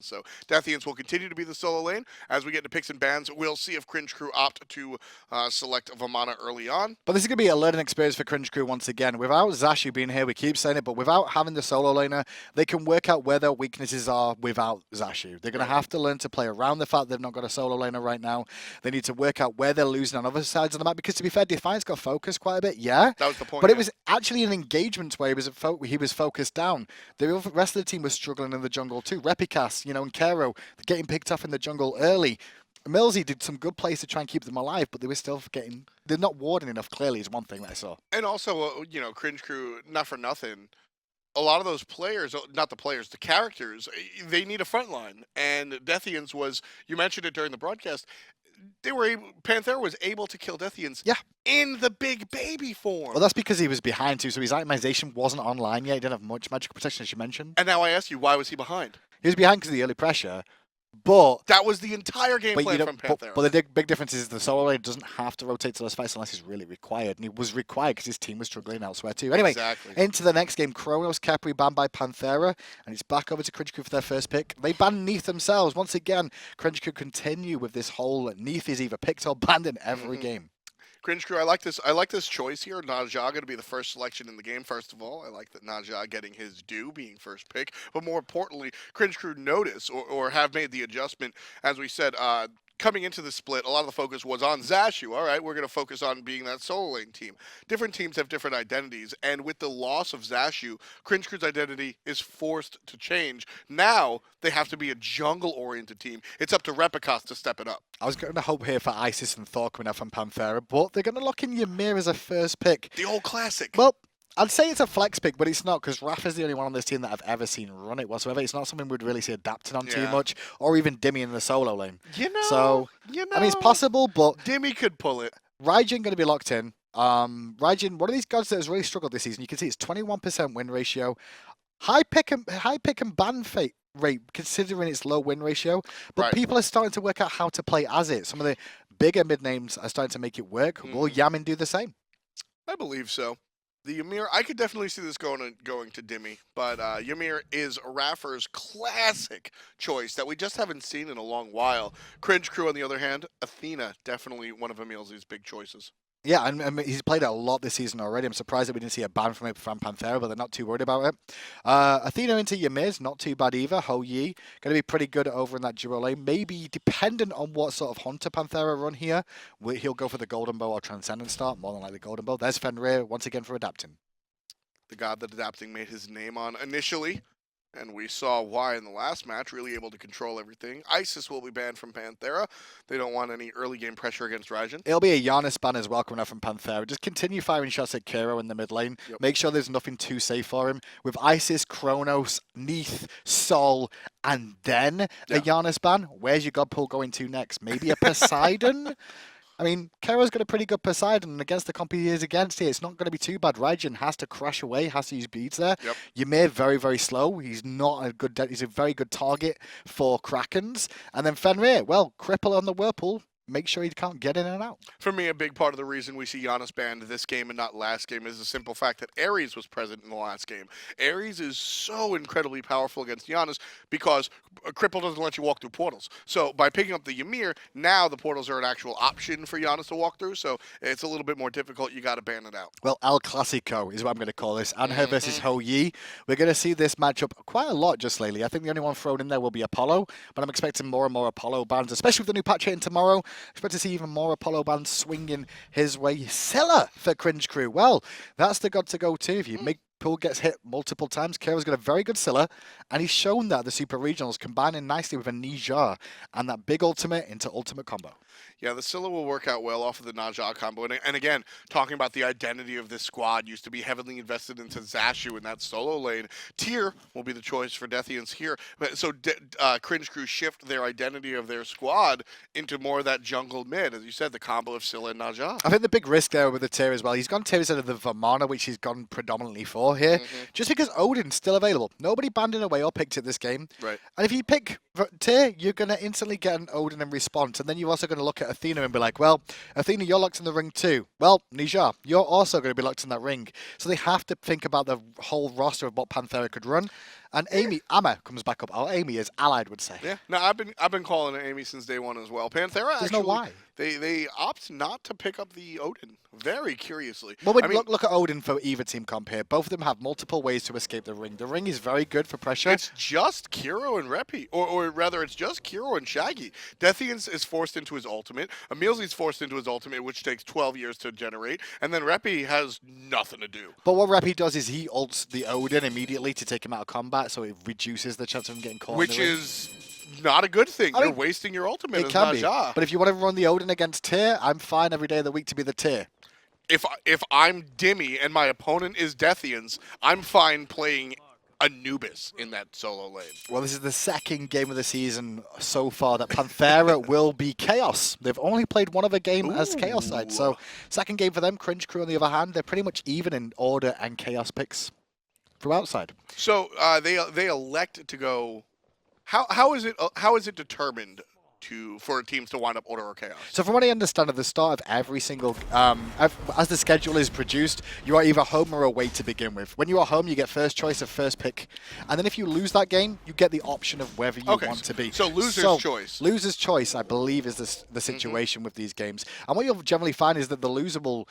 So Deathiance will continue to be the solo lane. As we get into picks and bans, we'll see if Cringe Crew opt to select Vamana early on. But this is going to be a learning experience for Cringe Crew once again. Without Zashu being here, we keep saying it, but without having the solo laner, they can work out where their weaknesses are without Zashu. They're going to have to learn to play around the fact they've not got a solo laner right now. They need to work out where they're losing on other sides of the map, because to be fair, Deathiance got focused quite a bit, yeah. That was the point. But it was actually an engagement where he was focused down. The rest of the team was struggling in the jungle too. Repikas, and Kero, getting picked off in the jungle early. EmilZy did some good plays to try and keep them alive, but they were still they're not warding enough, clearly, is one thing that I saw. And also, Cringe Crew, not for nothing, a lot of those players, not the players, the characters, they need a front line. And Deathiance was, you mentioned it during the broadcast, Panthera was able to kill Deathiance in the big baby form. Well, that's because he was behind too, so his itemization wasn't online yet. He didn't have much magical protection, as you mentioned. And now I ask you, why was he behind? He was behind because of the early pressure. But that was the entire game plan from Panthera. But the big difference is the solo lane doesn't have to rotate to those fights unless it's really required. And it was required because his team was struggling elsewhere too. Anyway, into the next game, Kronos Capri banned by Panthera. And it's back over to Cringe Crew for their first pick. They banned Neath themselves. Once again, Cringe Crew continue with this whole Neath is either picked or banned in every game. Cringe Crew, I like this choice here. Naja going to be the first selection in the game, first of all. I like that Naja getting his due, being first pick. But more importantly, Cringe Crew notice or have made the adjustment, as we said, coming into the split, a lot of the focus was on Zashu. All right, we're going to focus on being that solo lane team. Different teams have different identities, and with the loss of Zashu, Cringe Crew's identity is forced to change. Now, they have to be a jungle-oriented team. It's up to Repikas to step it up. I was going to hope here for Isis and Thor coming out from Panthera, but they're going to lock in Ymir as a first pick. The old classic. Well, I'd say it's a flex pick, but it's not, because Raffer's the only one on this team that I've ever seen run it whatsoever. It's not something we'd really see adapting on too much, or even Dimi in the solo lane. I mean, it's possible, but Dimi could pull it. Raijin going to be locked in. Raijin, one of these gods that has really struggled this season. You can see it's 21% win ratio, high pick and ban rate considering its low win ratio. But people are starting to work out how to play as it. Some of the bigger mid names are starting to make it work. Will Yammyn do the same? I believe so. The Ymir, I could definitely see this going to Dimi, but Ymir is iRaffer's classic choice that we just haven't seen in a long while. Cringe Crew, on the other hand, Athena, definitely one of EmilZy's big choices. Yeah, and he's played it a lot this season already. I'm surprised that we didn't see a ban from Panthera, but they're not too worried about it. Athena into Ymir's, not too bad either. Ho Yi, going to be pretty good over in that duo lane. Maybe, dependent on what sort of Hunter Panthera run here, he'll go for the Golden Bow or Transcendent start, more than likely Golden Bow. There's Fenrir, once again for adapting. The god that adapting made his name on initially. And we saw why in the last match, really able to control everything. Isis will be banned from Panthera. They don't want any early game pressure against Raijin. It'll be a Giannis ban as well coming out from Panthera. Just continue firing shots at Kero in the mid lane. Make sure there's nothing too safe for him. With Isis, Kronos, Neath, Sol, and then a Giannis ban, where's your god pool going to next? Maybe a Poseidon? I mean, Kero's got a pretty good Poseidon, and against the comp he is against here, it's not going to be too bad. Raijin has to crash away, has to use beads there. Ymir, very, very slow. He's not a good, he's a very good target for Krakens. And then Fenrir, well, cripple on the Whirlpool. Make sure he can't get in and out. For me, a big part of the reason we see Giannis banned this game and not last game is the simple fact that Ares was present in the last game. Ares is so incredibly powerful against Giannis because a cripple doesn't let you walk through portals. So by picking up the Ymir, now the portals are an actual option for Giannis to walk through, so it's a little bit more difficult. You got to ban it out. Well, El Clasico is what I'm going to call this. Anhur versus Ho Yi. We're going to see this matchup quite a lot just lately. I think the only one thrown in there will be Apollo, but I'm expecting more and more Apollo bans, especially with the new patch hitting tomorrow. Expect to see even more Apollo bands swinging his way. Scylla for Cringe Crew. Well, that's the god to go to. If you make Pool gets hit multiple times, Kero's got a very good Scylla, and he's shown that the Super Regionals combining nicely with a Nija and that big ultimate into ultimate combo. Yeah, the Scylla will work out well off of the Naja combo. And again, talking about the identity of this squad, used to be heavily invested into Zashu in that solo lane. Tyr will be the choice for Deathiance here. So Cringe Crew shift their identity of their squad into more of that jungle mid. As you said, the combo of Scylla and Naja. I think the big risk there with the Tyr as well, he's gone Tyr instead of the Vamana, which he's gone predominantly for here, just because Odin's still available. Nobody banned it away or picked it this game. Right. And if you pick Tyr, you're going to instantly get an Odin in response, and then you're also going to look at Athena and be like, well, Athena, you're locked in the ring too. Well, Nijar, you're also going to be locked in that ring. So they have to think about the whole roster of what Panthera could run. And Amma comes back up. Or Amy, as Allied would say. Yeah, no, I've been calling it Amy since day one as well. Panthera, There's actually, no why. They opt not to pick up the Odin, very curiously. Well, look at Odin for either team comp here. Both of them have multiple ways to escape the ring. The ring is very good for pressure. It's just Kero and Repi, or rather, it's just Kero and Shaggy. Deathiance is forced into his ultimate. EmilZy's forced into his ultimate, which takes 12 years to generate, and then Repi has nothing to do. But what Repi does is he ults the Odin immediately to take him out of combat, so it reduces the chance of him getting caught. Which in the ring. is not a good thing. I You're mean, wasting your ultimate it as can be. Naja. But if you want to run the Odin against Tyr, I'm fine every day of the week to be the Tyr. If I'm Dimi and my opponent is Deathiance, I'm fine playing Anubis in that solo lane. Well, this is the second game of the season so far that Panthera will be Chaos. They've only played one other game as Chaos side. So second game for them. Cringe Crew, on the other hand, they're pretty much even in order and Chaos picks throughout side. So they elect to go. How is it determined for teams to wind up order or chaos? So from what I understand, at the start of every single, as the schedule is produced, you are either home or away to begin with. When you are home, you get first choice of first pick, and then if you lose that game, you get the option of whether you want to be. So loser's choice. Loser's choice, I believe, is the situation with these games. And what you'll generally find is that the loser will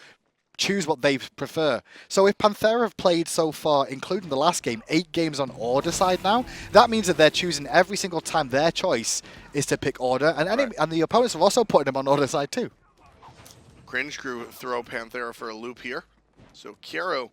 choose what they prefer. So if Panthera have played so far, including the last game, 8 games on order side now, that means that they're choosing every single time their choice is to pick order, and the opponents are also putting them on order side too. Cringe Crew throw Panthera for a loop here. So Kero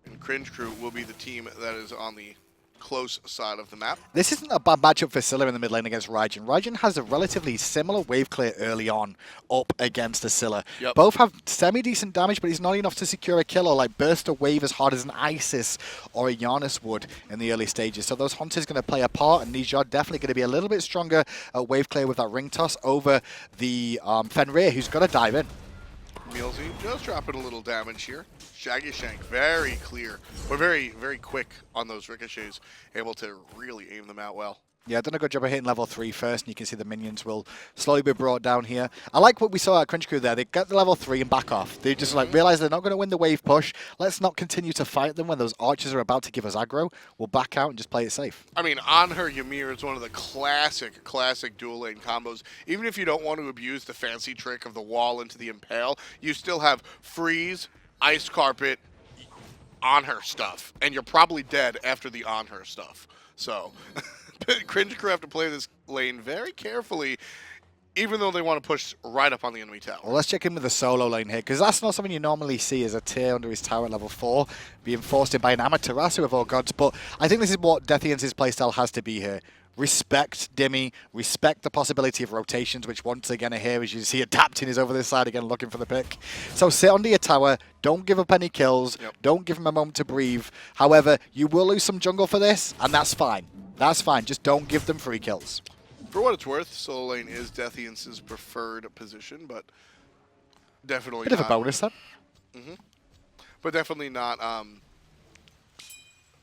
and Cringe Crew will be the team that is on the close side of the map. This isn't a bad matchup for Scylla in the mid lane against Raijin. Raijin has a relatively similar wave clear early on up against the Scylla. Yep. Both have semi-decent damage, but it's not enough to secure a kill or like burst a wave as hard as an Isis or a Giannis would in the early stages. So those Hunters going to play a part, and Nijar definitely going to be a little bit stronger at wave clear with that ring toss over the Fenrir, who's got to dive in. EmilZy just dropping a little damage here. Shaggyshenk, very clear, but very, very quick on those ricochets, able to really aim them out well. Yeah, done a good job of hitting level 3 first, and you can see the minions will slowly be brought down here. I like what we saw at Cringe Crew there. They got the level 3 and back off. They just like realize they're not going to win the wave push. Let's not continue to fight them when those archers are about to give us aggro. We'll back out and just play it safe. I mean, Anhur Ymir is one of the classic dual lane combos. Even if you don't want to abuse the fancy trick of the wall into the impale, you still have freeze, ice carpet, Anhur stuff, and you're probably dead after the Anhur stuff. So Cringe Crew have to play this lane very carefully, even though they want to push right up on the enemy tower. Well, let's check in with the solo lane here, because that's not something you normally see as a Tyr under his tower at level 4, being forced in by an Amaterasu of all gods, but I think this is what Deathiance's playstyle has to be here. Respect Dimi, respect the possibility of rotations, which once again are here, as you see Adapting is over this side again looking for the pick. So sit under your tower, don't give up any kills, don't give him a moment to breathe. However, you will lose some jungle for this, and that's fine. That's fine, just don't give them free kills. For what it's worth, solo lane is Deathiance's preferred position, but definitely Bit of a bonus then. But definitely not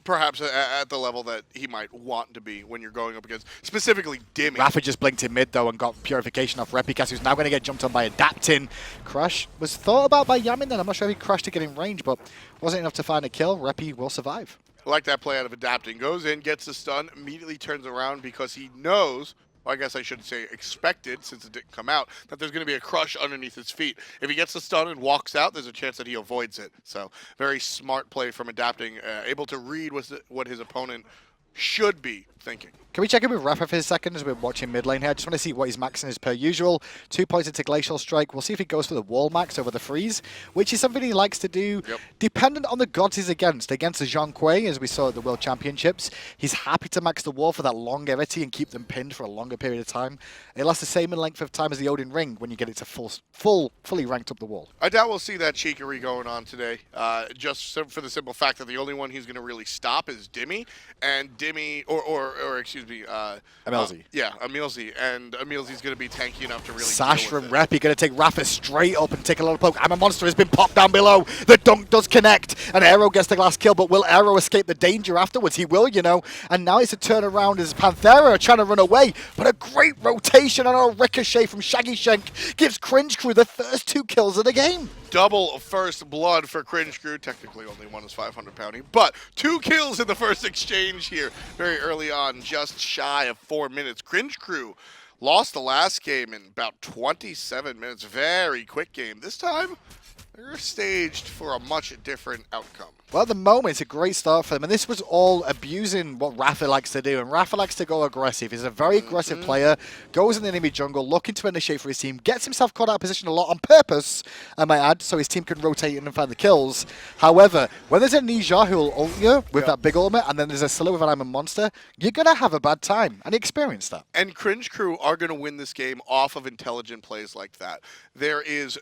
perhaps at the level that he might want to be when you're going up against specifically Dimi. iRaffer just blinked in mid though and got purification off Repikas, who's now going to get jumped on by Adapting. Crush was thought about by Yammyn then. I'm not sure if he crushed to get in range, but wasn't enough to find a kill. Repi will survive. I like that play out of Adapting. Goes in, gets the stun, immediately turns around because he knows, well, I guess I should say expected, since it didn't come out, that there's going to be a crush underneath his feet. If he gets the stun and walks out, there's a chance that he avoids it. So very smart play from Adapting, able to read what his opponent should be thinking. Can we check in with Rafa for a second as we're watching mid lane here? I just want to see what his maxing is per usual. 2 points into Glacial Strike. We'll see if he goes for the wall max over the freeze, which is something he likes to do. Dependent on the gods he's against. Against the Zhang Kui, as we saw at the World Championships, he's happy to max the wall for that longevity and keep them pinned for a longer period of time. It lasts the same in length of time as the Odin Ring when you get it to fully ranked up the wall. I doubt we'll see that cheekery going on today, just for the simple fact that the only one he's going to really stop is Dimi, and Dimi, or excuse me, emilitoo. Yeah, EmilZy, and EmilZy's going to be tanky enough to really Sash deal from with it. Repi going to take Raffer straight up and take a lot of poke. I'm a Monster has been popped down below. The dunk does connect, and Aero gets the last kill, but will Aero escape the danger afterwards? He will, you know. And now it's a turnaround as Panthera are trying to run away, but a great rotation on a ricochet from Shaggyshenk gives Cringe Crew the first 2 kills of the game. Double first blood for Cringe Crew. Technically, only one is 500 pounding, but 2 kills in the first exchange here very early on, just shy of 4 minutes. Cringe Crew lost the last game in about 27 minutes. Very quick game. This time, they're staged for a much different outcome. Well, at the moment, it's a great start for them, and this was all abusing what Raffer likes to do, and Raffer likes to go aggressive. He's a very aggressive player, goes in the enemy jungle, looking to initiate for his team, gets himself caught out of position a lot on purpose, I might add, so his team can rotate in and find the kills. However, when there's a Ninja who'll ult you with that big ultimate, and then there's a Scylla with an I'm a Monster, you're going to have a bad time, and he experienced that. And Cringe Crew are going to win this game off of intelligent plays like that. There is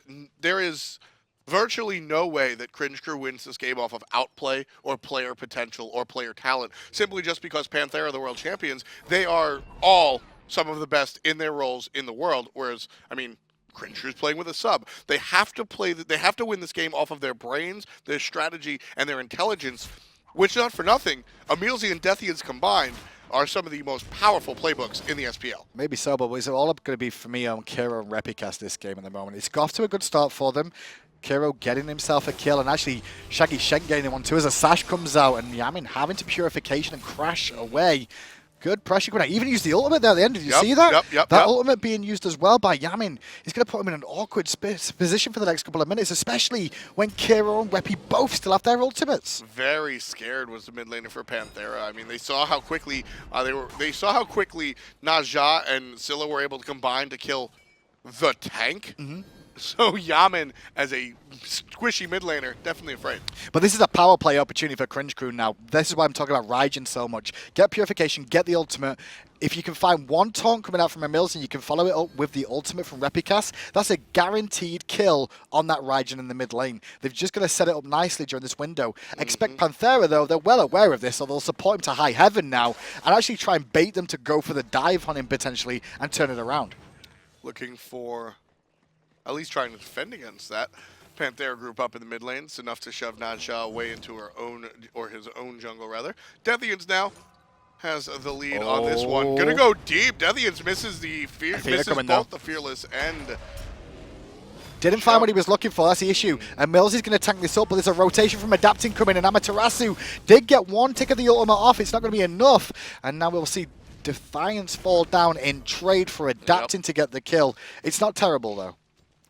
virtually no way that Cringe Crew wins this game off of outplay or player potential or player talent, simply just because Panthera are the world champions. They are all some of the best in their roles in the world, whereas, I mean, Cringe Crew's playing with a sub. They have to they have to win this game off of their brains, their strategy, and their intelligence, which, not for nothing, EmilZy and Deathiance combined are some of the most powerful playbooks in the SPL. Maybe so, but it's all going to be for me on Kero and Repikas this game at the moment. It's got off to a good start for them. Kero getting himself a kill, and actually Shaggyshenk getting one too as a Sash comes out, and Yammyn having to purification and crash away. Good pressure going out. Even used the ultimate there at the end. Did you see that? That ultimate being used as well by Yammyn is going to put him in an awkward position for the next couple of minutes, especially when Kero and Repi both still have their ultimates. Very scared was the mid laner for Panthera. I mean, they saw how quickly Naja and Scylla were able to combine to kill the tank. So Yammyn, as a squishy mid laner, definitely afraid. But this is a power play opportunity for Cringe Crew now. This is why I'm talking about Raijin so much. Get purification, get the ultimate. If you can find one taunt coming out from EmilZy and you can follow it up with the ultimate from Repikas, that's a guaranteed kill on that Raijin in the mid lane. They've just got to set it up nicely during this window. Expect Panthera, though, they're well aware of this, so they'll support him to high heaven now and actually try and bait them to go for the dive on him potentially and turn it around. Looking for at least trying to defend against that. Panthera group up in the mid lanes, enough to shove Naja away into her own, or his own jungle rather. Deathiance now has the lead on this one. Gonna go deep. Deathiance misses the both the Fearless and didn't find what he was looking for, that's the issue. And EmilZy's going to tank this up, but there's a rotation from Adapting coming, and Amaterasu did get one tick of the ultimate off. It's not going to be enough, and now we'll see Deathiance fall down in trade for Adapting to get the kill. It's not terrible, though.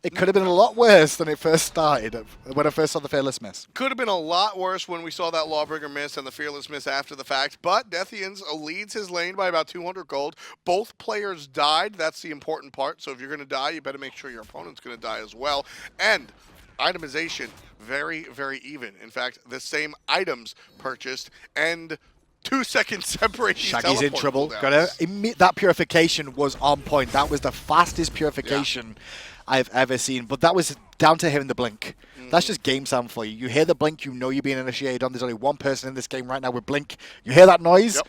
It could have been a lot worse than it first started, when I first saw the Fearless miss. Could have been a lot worse when we saw that Lawbringer miss and the Fearless miss after the fact, but Deathiance leads his lane by about 200 gold. Both players died, that's the important part, so if you're going to die, you better make sure your opponent's going to die as well. And itemization, very, very even. In fact, the same items purchased, and 2 seconds separation. Shaggy's in trouble. That purification was on point. That was the fastest purification I've ever seen, but that was down to hearing the blink. That's just game sound for you. You hear the blink, you know you're being initiated on. There's only one person in this game right now with blink. You hear that noise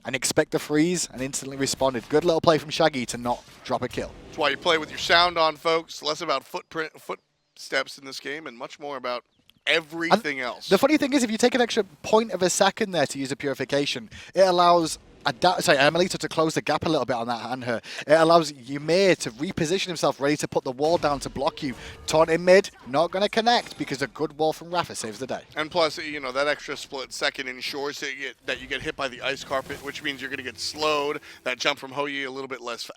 and expect to freeze and instantly responded. Good little play from Shaggy to not drop a kill. That's why you play with your sound on, folks. Less about footsteps in this game and much more about everything else. The funny thing is, if you take an extra 0.1 second there to use a purification, it allows emilitoo to close the gap a little bit on that Anhur. It allows Ymir to reposition himself, ready to put the wall down to block you. Taunt in mid, not going to connect because a good wall from Raffer saves the day. And plus, you know, that extra split second ensures that you get hit by the ice carpet, which means you're going to get slowed. That jump from Hoyi a little bit less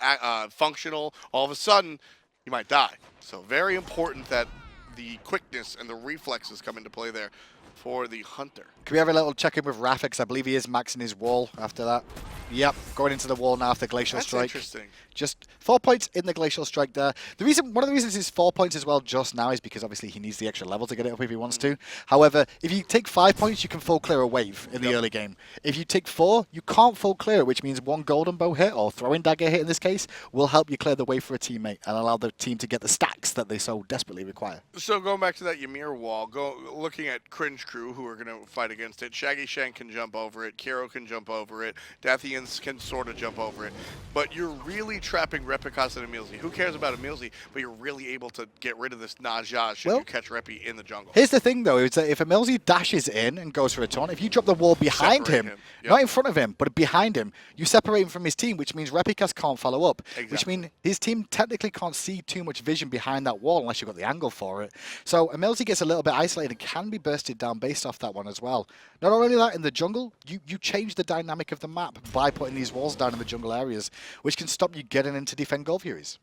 functional. All of a sudden, you might die. So very important that the quickness and the reflexes come into play there for the Hunter. Can we have a little check-in with Raffer, because I believe he is maxing his wall after that. Yep, going into the wall now after Glacial Strike. That's interesting. Just 4 points in the Glacial Strike there. One of the reasons he's 4 points as well just now is because obviously he needs the extra level to get it up if he wants to. However, if you take 5 points, you can full clear a wave in the early game. If you take 4, you can't full clear it, which means one golden bow hit, or throwing dagger hit in this case, will help you clear the way for a teammate and allow the team to get the stacks that they so desperately require. So going back to that Ymir wall, looking at Cringe Crew, Crew who are going to fight against it. Shaggyshenk can jump over it. Kero can jump over it. Deathiance can sort of jump over it. But you're really trapping Repikas and EmilZy. Who cares about EmilZy? But you're really able to get rid of this Naja should you catch Repi in the jungle. Here's the thing, though, is that if EmilZy dashes in and goes for a taunt, if you drop the wall behind him, Yep. not in front of him, but behind him, you separate him from his team, which means Repikas can't follow up, which means his team technically can't see too much vision behind that wall unless you've got the angle for it. So EmilZy gets a little bit isolated and can be bursted down based off that one as well. Not only that, in the jungle, you change the dynamic of the map by putting these walls down in the jungle areas, which can stop you getting in to defend gold furies.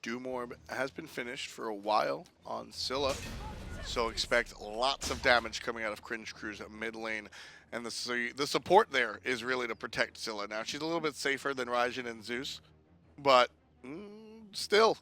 Doomorb has been finished for a while on Scylla, so expect lots of damage coming out of Cringe Crew's mid lane. And the support there is really to protect Scylla. Now, she's a little bit safer than Raijin and Zeus, but still,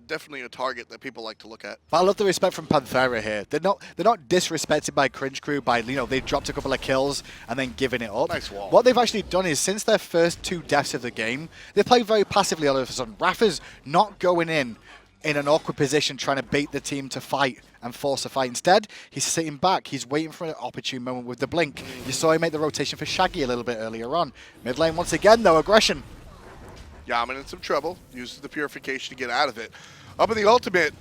definitely a target that people like to look at. But I love the respect from Panthera here. They're not disrespected by Cringe Crew by, they dropped a couple of kills and then giving it up. Nice wall. What they've actually done is, since their first 2 deaths of the game, they played very passively all of a sudden. iRaffer's not going in an awkward position trying to bait the team to fight and force a fight. Instead, he's sitting back. He's waiting for an opportune moment with the blink. You saw him make the rotation for Shaggy a little bit earlier on. Mid lane once again, though, aggression. Yammyn in some trouble, uses the purification to get out of it. Up in the ultimate,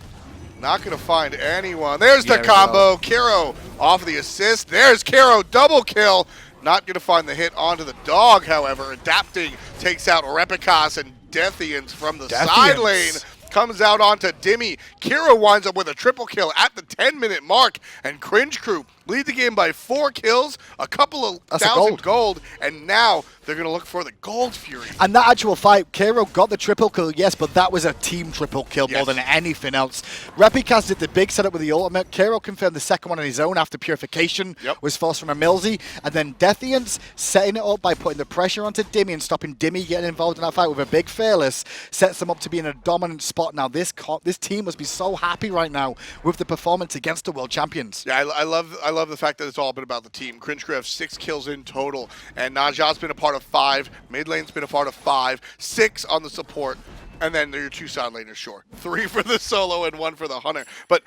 not going to find anyone. There's the combo. Kero off of the assist. There's Kero, double kill. Not going to find the hit onto the dog, however. Adapting takes out Repikas, and Deathiance from the side lane comes out onto Dimi. Kero winds up with a triple kill at the 10-minute mark, and Cringe Crew lead the game by 4 kills, a couple of thousand gold, and now they're going to look for the Gold Fury. And that actual fight, Kero got the triple kill, yes, but that was a team triple kill more than anything else. Repikas did the big setup with the ultimate. Kero confirmed the second one on his own after purification was forced from EmilZy. And then Deathiance setting it up by putting the pressure onto Dimi and stopping Dimi getting involved in that fight with a big Fearless, sets them up to be in a dominant spot. Now, this team must be so happy right now with the performance against the world champions. Yeah, I love the fact that it's all been about the team. Cringe Crew have 6 kills in total, and Naja's been a part of 5. Mid lane's been a part of 5. 6 on the support. And then your 2 side laners, sure. 3 for the solo and 1 for the hunter. But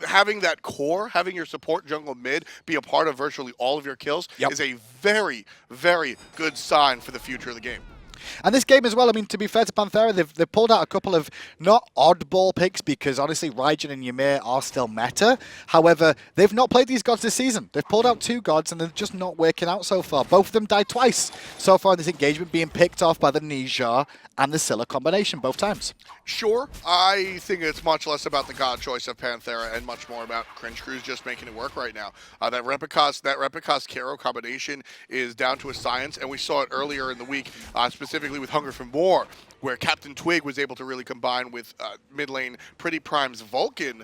having that core, having your support jungle mid be a part of virtually all of your kills is a very, very good sign for the future of the game. And this game as well, I mean, to be fair to Panthera, they've pulled out a couple of not oddball picks because honestly Raijin and Ymir are still meta. However, they've not played these gods this season. They've pulled out 2 gods and they're just not working out so far. Both of them died twice so far in this engagement, being picked off by the Naja and the Scylla combination both times. Sure, I think it's much less about the god choice of Panthera and much more about Cringe Crew's just making it work right now. That Repikas Kero combination is down to a science, and we saw it earlier in the week, specifically with Hunger for More, where Captain Twig was able to really combine with mid lane Pretty Prime's Vulcan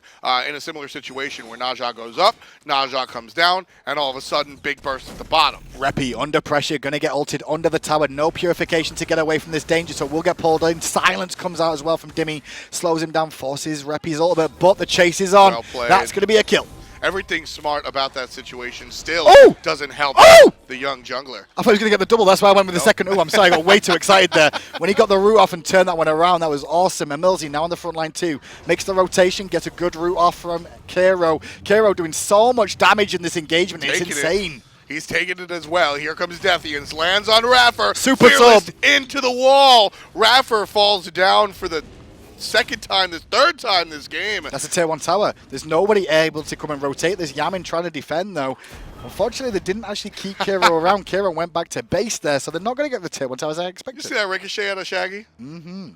in a similar situation where Naja goes up, Naja comes down, and all of a sudden, big burst at the bottom. Repi under pressure, going to get ulted under the tower. No purification to get away from this danger, so we'll get pulled in. Silence comes out as well from Dimi, slows him down, forces Repi's ultimate, but the chase is on. Well, that's going to be a kill. Everything smart about that situation still doesn't help the young jungler. I thought he was going to get the double. That's why I went with the second. Oh, I'm sorry. I got way too excited there. When he got the root off and turned that one around, that was awesome. EmilZy now on the front line too. Makes the rotation, gets a good root off from Kero. Kero doing so much damage in this engagement. It's insane. He's taking it as well. Here comes Deathiance. Lands on iRaffer. Super sub. Into the wall. iRaffer falls down for the third time this game. That's a tier 1 tower. There's nobody able to come and rotate this. Yammyn trying to defend though. Unfortunately, they didn't actually keep Kero around. Kero went back to base there, so they're not going to get the tier 1 tower as I expected. You see that ricochet out of Shaggy? Mm-hmm.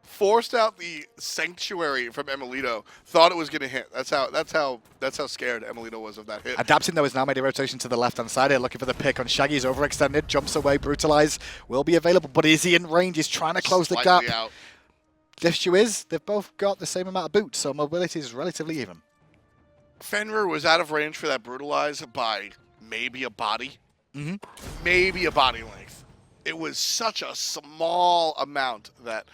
Forced out the sanctuary from emilitoo. Thought it was going to hit. That's how scared emilitoo was of that hit. Adapting though has now made a rotation to the left-hand side here, looking for the pick on Shaggy. He's overextended, jumps away, brutalize. Will be available, but is he in range? He's trying to close the gap. Out. The issue is, they've both got the same amount of boots, so mobility is relatively even. Fenrir was out of range for that brutalize by maybe a body. Mm-hmm. Maybe a body length. It was such a small amount that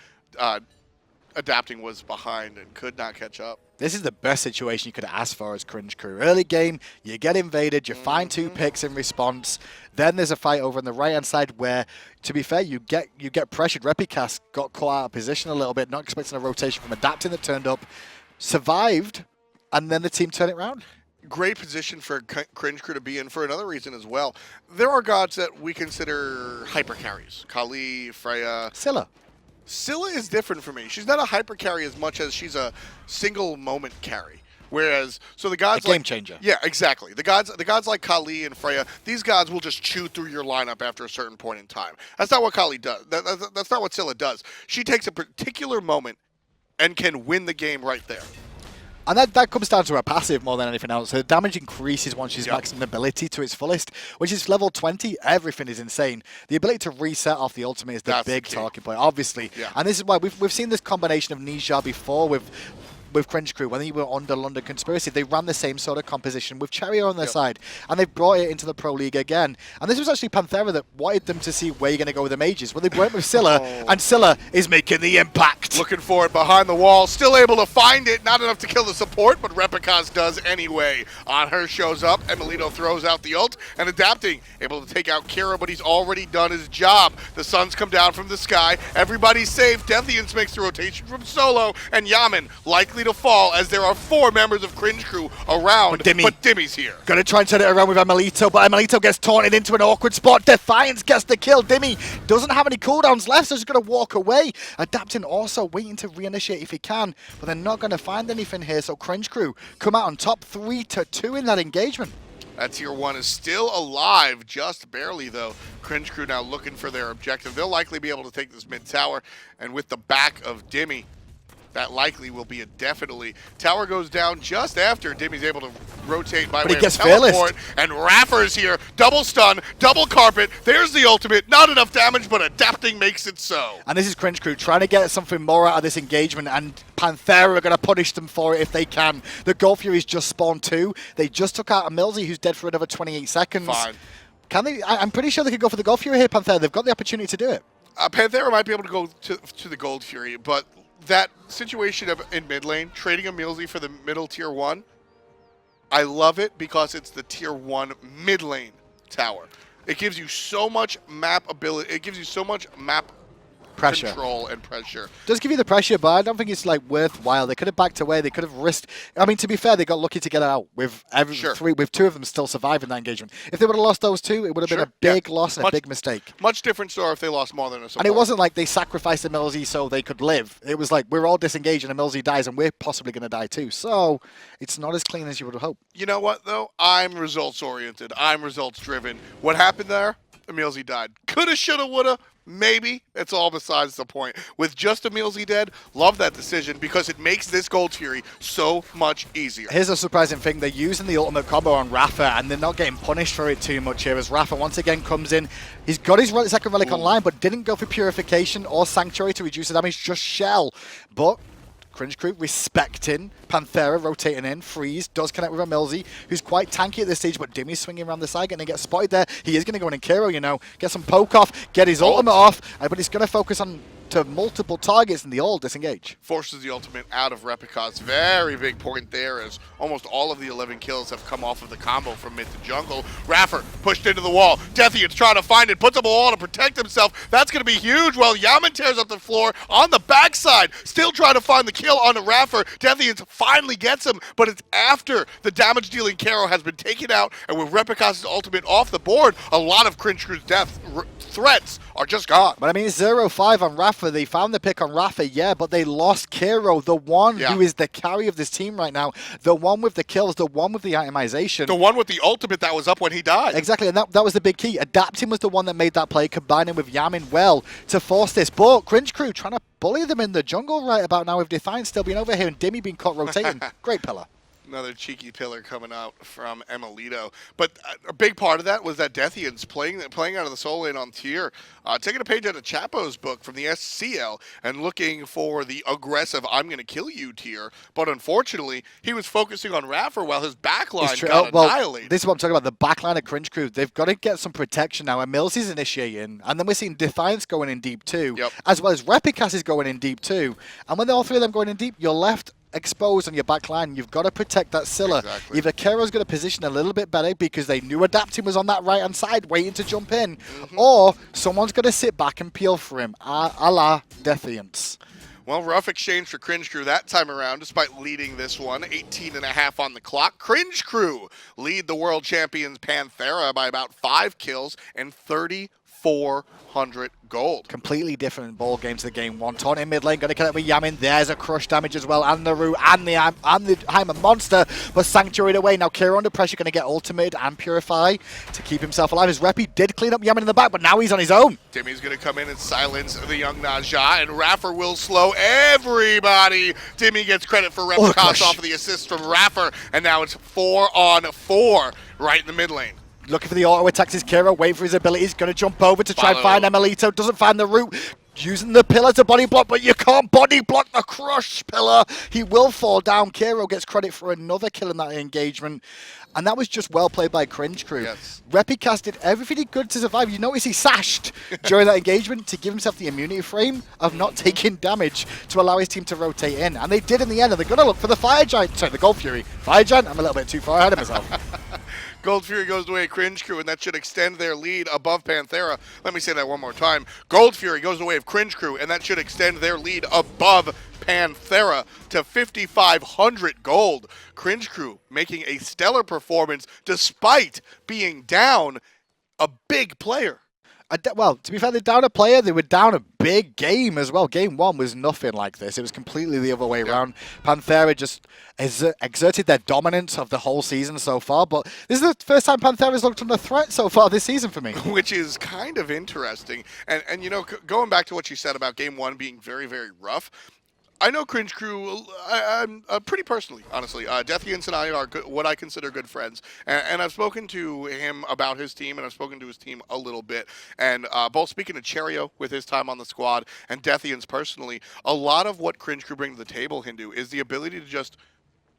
adapting was behind and could not catch up. This is the best situation you could ask for as Cringe Crew. Early game, you get invaded, you find 2 picks in response. Then there's a fight over on the right-hand side where, to be fair, you get pressured. Repikas got caught out of position a little bit, not expecting a rotation from adapting that turned up, survived, and then the team turned it around. great position for Cringe Crew to be in for another reason as well. There are gods that we consider hyper carries. Kali, Freya. Scylla. Scylla is different for me. She's not a hyper carry as much as she's a single moment carry. Whereas, so the gods a game like, changer. Yeah, exactly. The gods like Kali and Freya, these gods will just chew through your lineup after a certain point in time. That's not what Kali does. That's not what Scylla does. She takes a particular moment and can win the game right there. And that comes down to her passive more than anything else. Her damage increases once she's maxing ability to its fullest, which is level 20. Everything is insane. The ability to reset off the ultimate is the big talking point, obviously. Yeah. And this is why we've seen this combination of Ninja before with Cringe Crew. When they were under London Conspiracy, they ran the same sort of composition with Chariot on their side, and they've brought it into the Pro League again. And this was actually Panthera that wanted them to see where you're going to go with the mages. Well, they went with Scylla, and Scylla is making the impact. Looking for it behind the wall, still able to find it. Not enough to kill the support, but Repikas does anyway. Anhur shows up, emilitoo throws out the ult, and adapting, able to take out Kero, but he's already done his job. The suns come down from the sky, everybody's safe. Deathiance makes the rotation from solo, and Yammyn likely to fall as there are 4 members of Cringe Crew around, but Dimi's here. Gonna try and turn it around with emilitoo, but emilitoo gets taunted into an awkward spot. Deathiance gets the kill. Dimi doesn't have any cooldowns left, so he's gonna walk away. Adapting also waiting to reinitiate if he can, but they're not gonna find anything here, so Cringe Crew come out on top 3-2 in that engagement. That tier 1 is still alive, just barely though. Cringe Crew now looking for their objective. They'll likely be able to take this mid tower, and with the back of Dimi, that likely will be a definitely. Tower goes down just after Dimi's able to rotate by way of teleport. And Raffer's here. Double stun, double carpet. There's the ultimate. Not enough damage, but adapting makes it so. And this is Cringe Crew trying to get something more out of this engagement, and Panthera are going to punish them for it if they can. The Gold Furies just spawned 2. They just took out EmilZy, who's dead for another 28 seconds. Fine. Can they? I'm pretty sure they could go for the Gold Fury here, Panthera. They've got the opportunity to do it. Panthera might be able to go to the Gold Fury, but that situation in mid lane, trading EmilZy for the middle tier 1, I love it because it's the tier 1 mid lane tower. It gives you so much map ability. It gives you so much map pressure. Control and pressure. Does give you the pressure, but I don't think it's like worthwhile. They could have backed away. They could have risked. I mean, to be fair, they got lucky to get out with with 2 of them still surviving that engagement. If they would have lost those 2, it would have been a big loss and a big mistake. Much different story if they lost more than a support. And it wasn't like they sacrificed EmilZy so they could live. It was like we're all disengaged and EmilZy dies and we're possibly going to die too. So it's not as clean as you would have hoped. You know what though? I'm results oriented. I'm results driven. What happened there? EmilZy died. Coulda, shoulda, woulda. Maybe. It's all besides the point. With just EmilZy dead, love that decision because it makes this Gold Fury so much easier. Here's a surprising thing. They're using the ultimate combo on iRaffer and they're not getting punished for it too much here as iRaffer once again comes in. He's got his second relic online but didn't go for Purification or Sanctuary to reduce the damage, just Shell. But Cringe Crew respecting Panthera rotating in. Freeze does connect with EmilZy, who's quite tanky at this stage, but Dimi's swinging around the side, going to get spotted there. He is going to go in Kero, you know, get some poke off, get his ultimate off, but he's going to focus on to multiple targets and they all disengage. Forces the ultimate out of Repikas. Very big point there as almost all of the 11 kills have come off of the combo from mid to jungle. iRaffer pushed into the wall. Deathiance trying to find it, puts up a wall to protect himself. That's going to be huge while Yammyn tears up the floor on the backside. Still trying to find the kill on iRaffer. Deathiance finally gets him, but it's after the damage dealing Kero has been taken out, and with Repikas's ultimate off the board, a lot of Cringe Crew's death threats are just gone. But I mean, 0-5 on iRaffer. They found the pick on iRaffer, yeah, but they lost Kero, the one who is the carry of this team right now, the one with the kills, the one with the itemization. The one with the ultimate that was up when he died. Exactly, and that was the big key. Adapting was the one that made that play, combining with Yammyn well to force this. But Cringe Crew trying to bully them in the jungle right about now with Deathiance still being over here and Dimi being caught rotating. Great pillar. Another cheeky pillar coming out from emilitoo. But a big part of that was that Deathiance playing out of the soul lane on tier, taking a page out of Chapo's book from the SPL and looking for the aggressive I'm going to kill you tier. But unfortunately, he was focusing on iRaffer while his backline got annihilated. This is what I'm talking about, the backline of Cringe Crew. They've got to get some protection now. EmilZy's initiating, and then we're seeing Deathiance going in deep too, as well as Repikas is going in deep too. And when all 3 of them going in deep, you're left exposed on your back line. You've got to protect that Scylla. Exactly. Either Kero's going to position a little bit better because they knew Adapting was on that right-hand side waiting to jump in, or someone's going to sit back and peel for him, a la Deathiance. Well, rough exchange for Cringe Crew that time around, despite leading this one. 18.5 on the clock. Cringe Crew lead the world champions Panthera by about 5 kills and 3,400 gold. Completely different ball game to the game one. Taunt in mid lane, going to kill it with Yammyn. There's a crush damage as well, and the root, and the Heimer monster, but sanctuaried away. Now Kero under pressure, going to get ultimate and purify to keep himself alive. As Repi did clean up Yammyn in the back, but now he's on his own. Dimi's going to come in and silence the young Naja, and iRaffer will slow everybody. Dimi gets credit for Repikas off of the assist from iRaffer, and now it's 4-on-4 right in the mid lane. Looking for the auto attacks is Kero, wait for his abilities, going to jump over to try and find emilitoo, doesn't find the root, using the pillar to body block, but you can't body block the crush pillar. He will fall down. Kero gets credit for another kill in that engagement, and that was just well played by Cringe Crew. Yes. Repikas did everything he could to survive. You notice he sashed during that engagement to give himself the immunity frame of not taking damage to allow his team to rotate in, and they did in the end, and they're going to look for the Fire Giant, sorry, the Gold Fury. Fire Giant, I'm a little bit too far ahead of myself. Gold Fury goes away Cringe Crew, and that should extend their lead above Panthera. Let me say that one more time. Gold Fury goes away of Cringe Crew, and that should extend their lead above Panthera to 5,500 gold. Cringe Crew making a stellar performance despite being down a big player. Well, to be fair, they're down a player. They were down a big game as well. Game one was nothing like this. It was completely the other way around. Panthera just exerted their dominance of the whole season so far, but this is the first time Panthera's looked under threat so far this season for me. Which is kind of interesting. And you know, going back to what you said about game one being very, very rough, I know Cringe Crew, I'm pretty personally, honestly. Deathiance and I are what I consider good friends, and I've spoken to him about his team, and I've spoken to his team a little bit, and both speaking to Cherio with his time on the squad, and Deathiance personally, a lot of what Cringe Crew bring to the table, Hindu, is the ability to just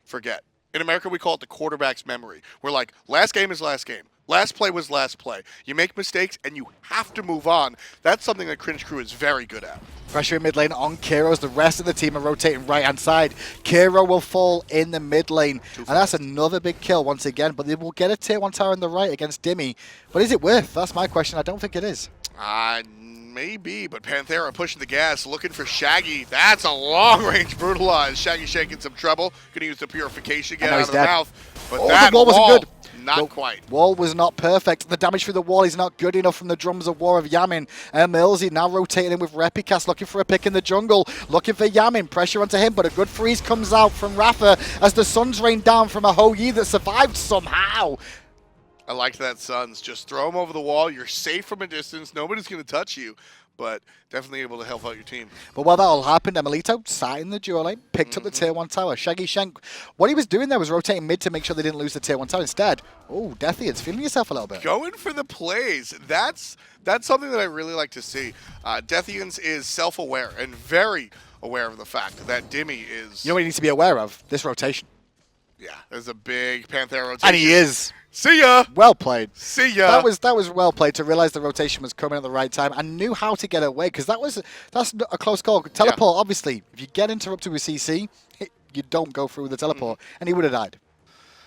forget. In America, we call it the quarterback's memory. We're like, last game is last game. Last play was last play. You make mistakes, and you have to move on. That's something that Cringe Crew is very good at. Pressure in mid lane on Kero as the rest of the team are rotating right-hand side. Kero will fall in the mid lane, and that's another big kill once again, but they will get a tier 1 tower on the right against Dimi. But is it worth? That's my question. I don't think it is. Maybe, but Panthera pushing the gas, looking for Shaggy. That's a long-range brutalize. Shaggyshenk in some trouble. Going to use the purification, get out of the mouth. But that wall wasn't good. Not quite. Wall was not perfect. The damage through the wall is not good enough from the drums of war of Yammyn. EmilZy now rotating in with Repikas, looking for a pick in the jungle, looking for Yammyn. Pressure onto him, but a good freeze comes out from iRaffer as the Suns rain down from a Ho-Yi that survived somehow. I like that, Suns. Just throw him over the wall. You're safe from a distance. Nobody's going to touch you, but definitely able to help out your team. But while that all happened, emilitoo sat in the duo lane, picked up the tier 1 tower. Shaggyshenk, what he was doing there was rotating mid to make sure they didn't lose the tier 1 tower. Instead, oh, Deathiance, feeling yourself a little bit. Going for the plays. That's something that I really like to see. Deathiance is self-aware and very aware of the fact that Dimi is... You know what he needs to be aware of? This rotation. Yeah, there's a big Panthera rotation. And he is. See ya. Well played. See ya. That was well played to realize the rotation was coming at the right time and knew how to get away, because that's a close call. Teleport, obviously, if you get interrupted with CC, you don't go through the teleport, and he would have died.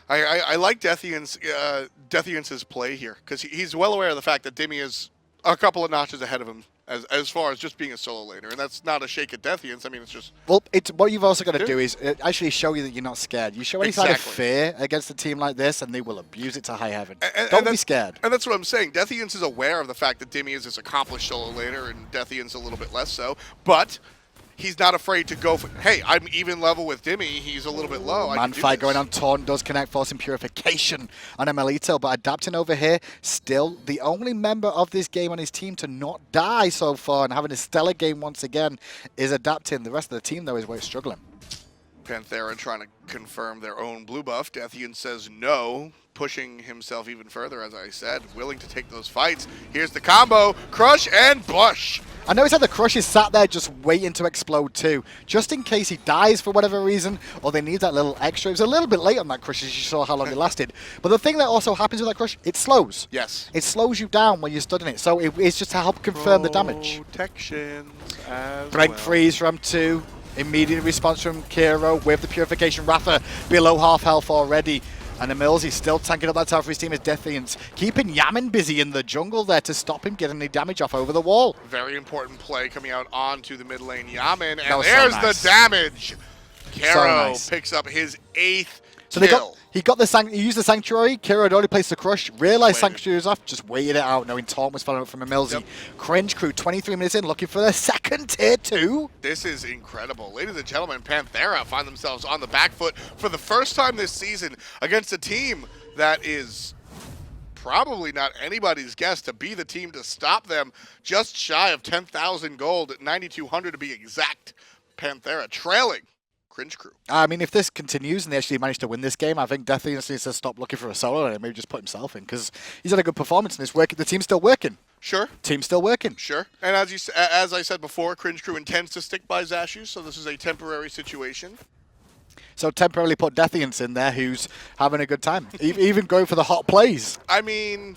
I like Deathiance's play here, because he's well aware of the fact that Dimi is a couple of notches ahead of him as far as just being a solo laner, and that's not a shake at Deathiance. I mean, it's just... Well, it's what you've also got to do is actually show you that you're not scared. You show any kind of fear against a team like this, and they will abuse it to high heaven. Don't be scared. And that's what I'm saying. Deathiance is aware of the fact that Dimi is this accomplished solo laner, and Deathiance a little bit less so, but... he's not afraid to go for, hey, I'm even level with Dimi. He's a little bit low. Man fight going on. Taunt does connect, forcing purification on emilitoo, but adapting over here, still the only member of this game on his team to not die so far and having a stellar game once again is adapting. The rest of the team, though, is where it's struggling. Panthera trying to confirm their own blue buff. Deathiance says no, pushing himself even further, as I said, willing to take those fights. Here's the combo, crush and bush. I noticed how the crush is sat there just waiting to explode too, just in case he dies for whatever reason, or they need that little extra. It was a little bit late on that crush as you saw how long it lasted. But the thing that also happens with that crush, it slows. Yes. It slows you down when you're studying it, so it's just to help confirm the damage. Protections as Break well. freeze from 2. Immediate response from Kero with the purification. iRaffer below half health already. And emilitoo still tanking up that tower for his team as Deathiance, keeping Yammyn busy in the jungle there to stop him getting any damage off over the wall. Very important play coming out onto the mid lane, Yammyn, and So there's nice. the damage. Kero nice. picks up his 8th So kill. he used the Sanctuary, Kero had already placed the Crush, realized Waited. Sanctuary was off, just waited it out, knowing Thom was following up from emilitoo. Yep. Cringe Crew, 23 minutes in, looking for their second tier 2. This is incredible. Ladies and gentlemen, Panthera find themselves on the back foot for the first time this season against a team that is probably not anybody's guess to be the team to stop them. Just shy of 10,000 gold, 9,200 to be exact. Panthera trailing Cringe Crew. I mean, if this continues and they actually manage to win this game, I think Deathiance needs to stop looking for a solo and maybe just put himself in, because he's had a good performance and it's working. The team's still working. Sure. Team's still working. Sure. And as I said before, Cringe Crew intends to stick by Zashu, so this is a temporary situation. So temporarily put Deathiance in there, who's having a good time, even going for the hot plays. I mean,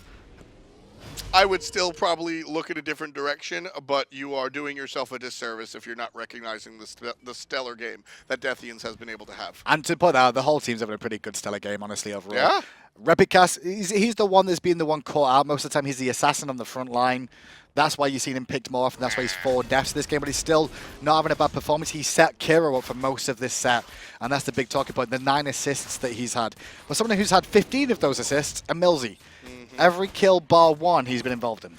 I would still probably look in a different direction, but you are doing yourself a disservice if you're not recognizing the stellar game that Deathiance has been able to have. And to put out, the whole team's having a pretty good stellar game, honestly, overall. Yeah. Repikas, he's the one that's been the one caught out. Most of the time, he's the assassin on the front line. That's why you've seen him picked more often. That's why he's 4 deaths this game, but he's still not having a bad performance. He set Kero up for most of this set, and that's the big talking point, the 9 assists that he's had. For someone who's had 15 of those assists, EmilZy. Every kill bar 1 he's been involved in.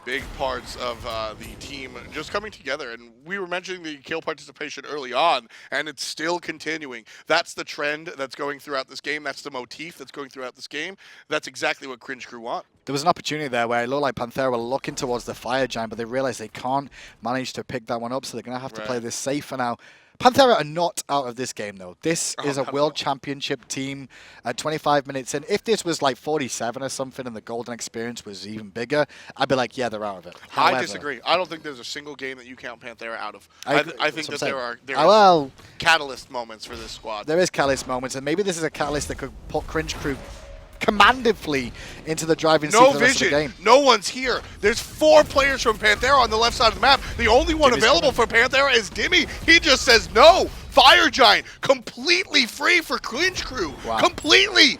Big parts of the team just coming together, and we were mentioning the kill participation early on, and it's still continuing. That's the trend that's going throughout this game. That's the motif that's going throughout this game. That's exactly what Cringe Crew want. There was an opportunity there where it looked like Panthera were looking towards the Fire Giant, but they realized they can't manage to pick that one up, so they're going to have to play this safe for now. Panthera are not out of this game, though. This is a World Championship team at 25 minutes in. If this was like 47 or something and the Golden Experience was even bigger, I'd be like, yeah, they're out of it. However, I disagree. I don't think there's a single game that you count Panthera out of. I think that there are catalyst moments for this squad. There is catalyst moments, and maybe this is a catalyst that could put Cringe Crew commandively into the driving seat for the rest of the game. No one's here. There's 4 players from Panthera on the left side of the map. The only one available for Panthera is Dimi. He just says no. Fire Giant, completely free for Cringe Crew. Wow. Completely.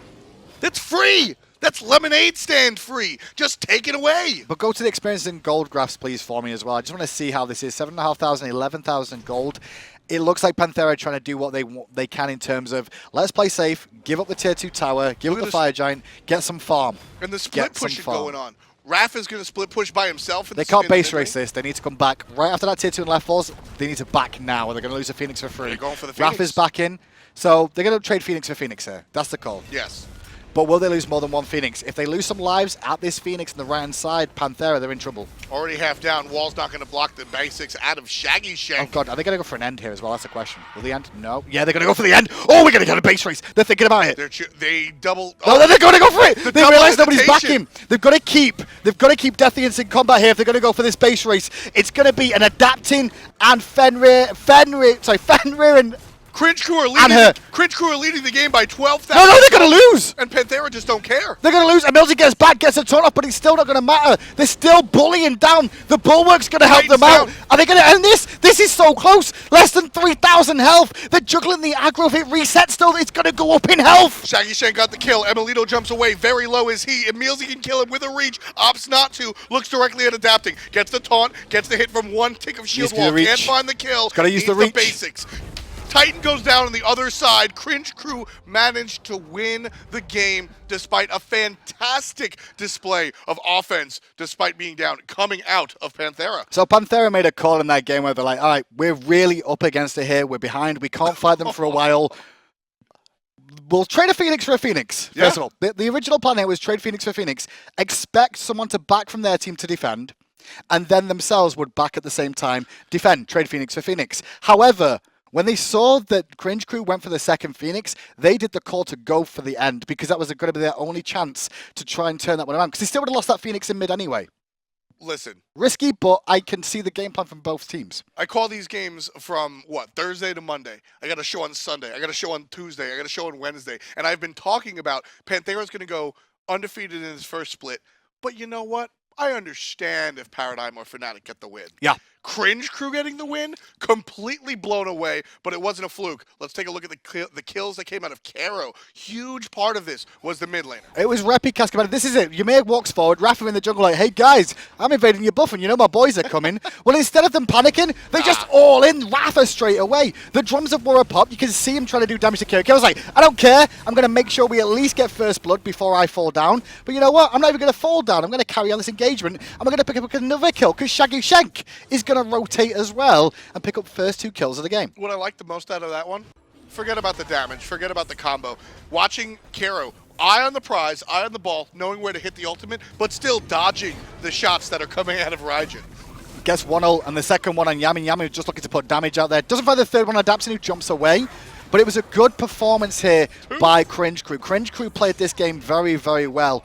That's free. That's lemonade stand free. Just take it away. But go to the experience in gold graphs, please, for me as well. I just want to see how this is. 7,500, 11,000 gold. It looks like Panthera are trying to do what they can in terms of, let's play safe, give up the tier 2 tower, give up the Fire Giant, get some farm. And the split push is going on. Raph is going to split push by himself. They can't base race this. They need to come back. Right after that tier 2 and left falls, they need to back now, or they're going to lose a Phoenix for free. They're going for the Phoenix. Raph is back in, so they're going to trade Phoenix for Phoenix here. That's the call. Yes. But will they lose more than 1 Phoenix? If they lose some lives at this Phoenix on the right-hand side, Panthera, they're in trouble. Already half down. Wall's not going to block the basics out of Shaggyshenk. Oh, God. Are they going to go for an end here as well? That's the question. Will the end? No. Yeah, they're going to go for the end. Oh, we're going to get a base race. They're thinking about it. They double... Oh, no, they're going to go for it. They realize nobody's backing. They've got to keep Deathiance in combat here if they're going to go for this base race. It's going to be an adapting and Fenrir and... Cringe Crew are leading the game by 12,000. No, they're going to lose. And Panthera just don't care. They're going to lose. emilitoo gets back, gets a turn off, but it's still not going to matter. They're still bullying down. The Bulwark's going to help them out. Are they going to end this? This is so close. Less than 3,000 health. They're juggling the aggro. If it resets still, it's going to go up in health. Shaggyshenk got the kill. Emilitoo jumps away. Very low is he. emilZy can kill him with a reach. Opts not to. Looks directly at adapting. Gets the taunt. Gets the hit from 1 tick of shield wall. Can't find the kill. Got to use the reach. The basics. Titan goes down on the other side. Cringe Crew managed to win the game despite a fantastic display of offense, despite being down, coming out of Panthera. So Panthera made a call in that game where they're like, all right, we're really up against it here. We're behind. We can't fight them for a while. We'll trade a Phoenix for a Phoenix. First of all, the original plan here was trade Phoenix for Phoenix, expect someone to back from their team to defend, and then themselves would back at the same time, defend, trade Phoenix for Phoenix. However, when they saw that Cringe Crew went for the second Phoenix, they did the call to go for the end because that was going to be their only chance to try and turn that one around because they still would have lost that Phoenix in mid anyway. Listen. Risky, but I can see the game plan from both teams. I call these games from, Thursday to Monday. I got a show on Sunday. I got a show on Tuesday. I got a show on Wednesday. And I've been talking about Panthera's going to go undefeated in his first split. But you know what? I understand if Paradigm or Fnatic get the win. Yeah. Cringe Crew getting the win, completely blown away, but it wasn't a fluke. Let's take a look at the kills that came out of Kero. Huge part of this was the mid laner. It was Repikas coming. This is it. Ymir walks forward, Raffer in the jungle like, hey guys, I'm invading your buff and you know my boys are coming. Well, instead of them panicking, they just all in Raffer straight away. The drums of war are popped. You can see him trying to do damage to Kero. Kero's like, I don't care. I'm going to make sure we at least get first blood before I fall down. But you know what? I'm not even going to fall down. I'm going to carry on this engagement. I'm going to pick up another kill because Shaggyshenk is going to rotate as well and pick up first 2 kills of the game. What I like the most out of that one, forget about the damage, forget about the combo. Watching Kero, eye on the prize, eye on the ball, knowing where to hit the ultimate, but still dodging the shots that are coming out of Raijin. Gets one ult, and the second one on Yammyn. Yammyn just looking to put damage out there. Doesn't find the third one on Dapson, who jumps away. But it was a good performance here by Cringe Crew. Cringe Crew played this game very, very well.